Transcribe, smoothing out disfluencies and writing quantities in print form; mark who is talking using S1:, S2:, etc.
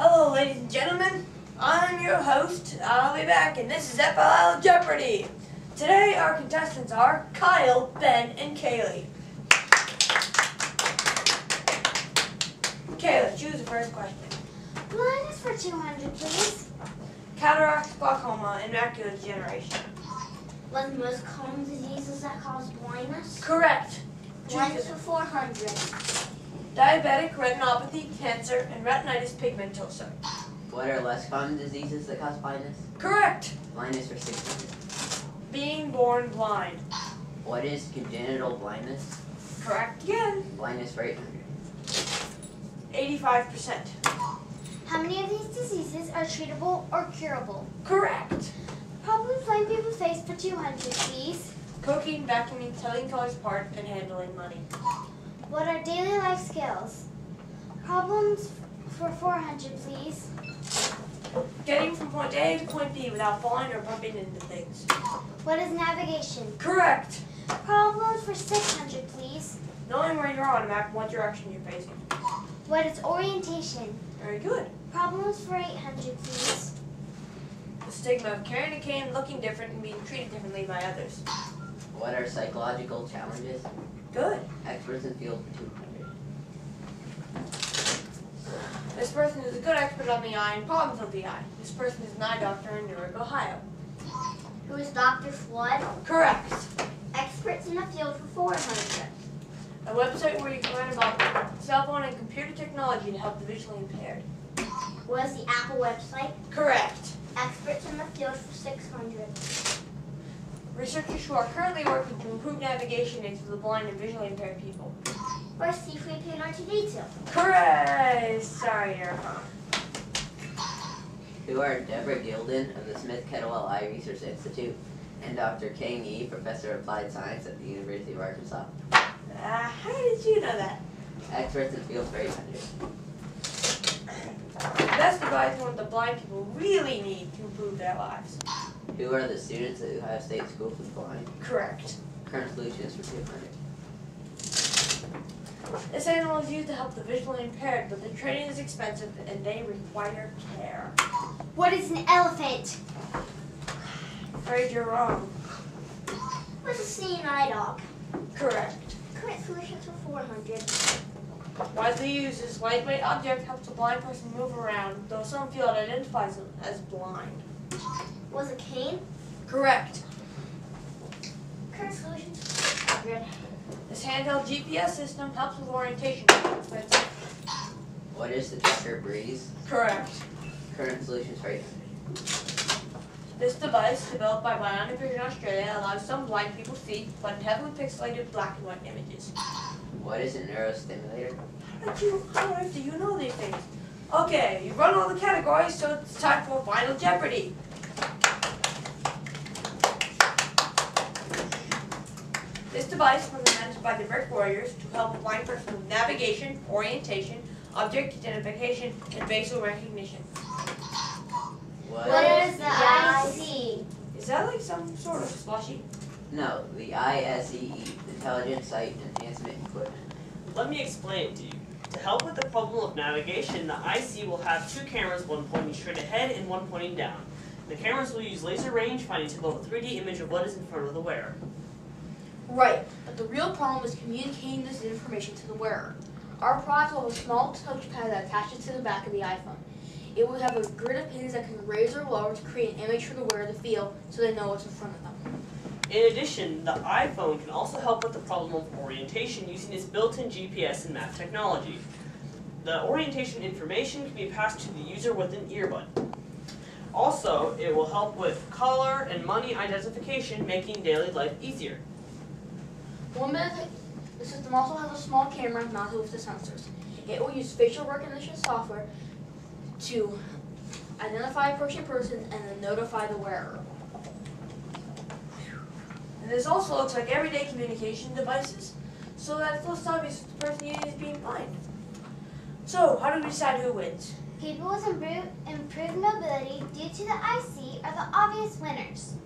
S1: Hello, ladies and gentlemen. I'm your host. I'll be back, and this is FLL Jeopardy. Today, our contestants are Kyle, Ben, and Kaylee. Kayla, choose the first question.
S2: Blindness for 200, please.
S1: Cataracts, glaucoma, and macular degeneration.
S2: What are the most common diseases that cause blindness?
S1: Correct.
S2: Blindness for 400.
S1: Diabetic retinopathy, cancer, and retinitis pigmentosa.
S3: What are less common diseases that cause blindness?
S1: Correct.
S3: Blindness for 600.
S1: Being born blind.
S3: What is congenital blindness?
S1: Correct again.
S3: Blindness for 800.
S1: 85%.
S2: How many of these diseases are treatable or curable?
S1: Correct.
S2: Problems blind people face for 200, please.
S1: Cooking, vacuuming, telling cars apart, and handling money.
S2: What are daily life skills? Problems for 400, please.
S1: Getting from point A to point B without falling or bumping into things.
S2: What is navigation?
S1: Correct.
S2: Problems for 600, please.
S1: Knowing where you're on a map and what direction you're facing.
S2: What is orientation?
S1: Very good.
S2: Problems for 800, please.
S1: The stigma of carrying a cane, looking different, and being treated differently by others.
S3: What are psychological challenges?
S1: Good.
S3: Experts in field for 200.
S1: This person is a good expert on the eye and problems of the eye. This person is an eye doctor in Newark, Ohio.
S2: Who is Dr. Flood?
S1: Correct.
S2: Experts in the field for 400.
S1: A website where you can learn about cell phone and computer technology to help the visually impaired.
S2: What is the Apple website?
S1: Correct.
S2: Experts in the field for 600.
S1: Researchers who are currently working to improve navigation aids for the blind and visually impaired people.
S2: Or C3P and R2D2.
S1: Correct. Sorry, you're wrong.
S3: Who are Deborah Gilden of the Smith-Kettlewell Eye Research Institute and Dr. Kang Yi, Professor of Applied Science at the University of Arkansas?
S1: How did you know that?
S3: Experts in field for 800.
S1: The best advice on what the blind people really need to improve their lives.
S3: Who are the students at Ohio State School for the Blind?
S1: Correct.
S3: Current solutions for 200.
S1: This animal is used to help the visually impaired, but the training is expensive and they require care.
S2: What is an elephant?
S1: Afraid you're wrong.
S2: What's a seeing eye dog?
S1: Correct.
S2: Current solutions for 400.
S1: Widely used, this lightweight object helps a blind person move around, though some field identifies them as blind.
S2: Was a cane?
S1: Correct.
S2: Current solutions for 400.
S1: This handheld GPS system helps with orientation.
S3: What is the tracker breeze?
S1: Correct.
S3: Current solutions for 800.
S1: This device, developed by Bionic Vision Australia, allows some blind people to see, but in heavily pixelated black and white images.
S3: What is a neurostimulator?
S1: How on earth do you know these things? Okay, you've run all the categories, so it's time for Final Jeopardy. This device was invented by the Brick Warriors to help a blind person with navigation, orientation, object identification, and facial recognition.
S2: What is the IC?
S1: Is that like some sort of slushy?
S3: No, the ISEE, Intelligent Sight Enhancement Equipment.
S4: Let me explain it to you. To help with the problem of navigation, the IC will have two cameras, one pointing straight ahead and one pointing down. The cameras will use laser range finding to build a 3D image of what is in front of the wearer.
S5: Right, but the real problem is communicating this information to the wearer. Our product will have a small touchpad that attaches to the back of the iPhone. It will have a grid of pins that can raise or lower to create an image for the wearer to feel so they know what's in front of them.
S4: In addition, the iPhone can also help with the problem of orientation using its built-in GPS and map technology. The orientation information can be passed to the user with an earbud. Also, it will help with color and money identification, making daily life easier.
S5: One benefit, the system also has a small camera mounted with the sensors. It will use facial recognition software to identify a approaching person and then notify the wearer.
S1: And this also looks like everyday communication devices, so that it's less obvious if the person using it is being blind. So, how do we decide who wins?
S2: People with improved mobility due to the IC are the obvious winners.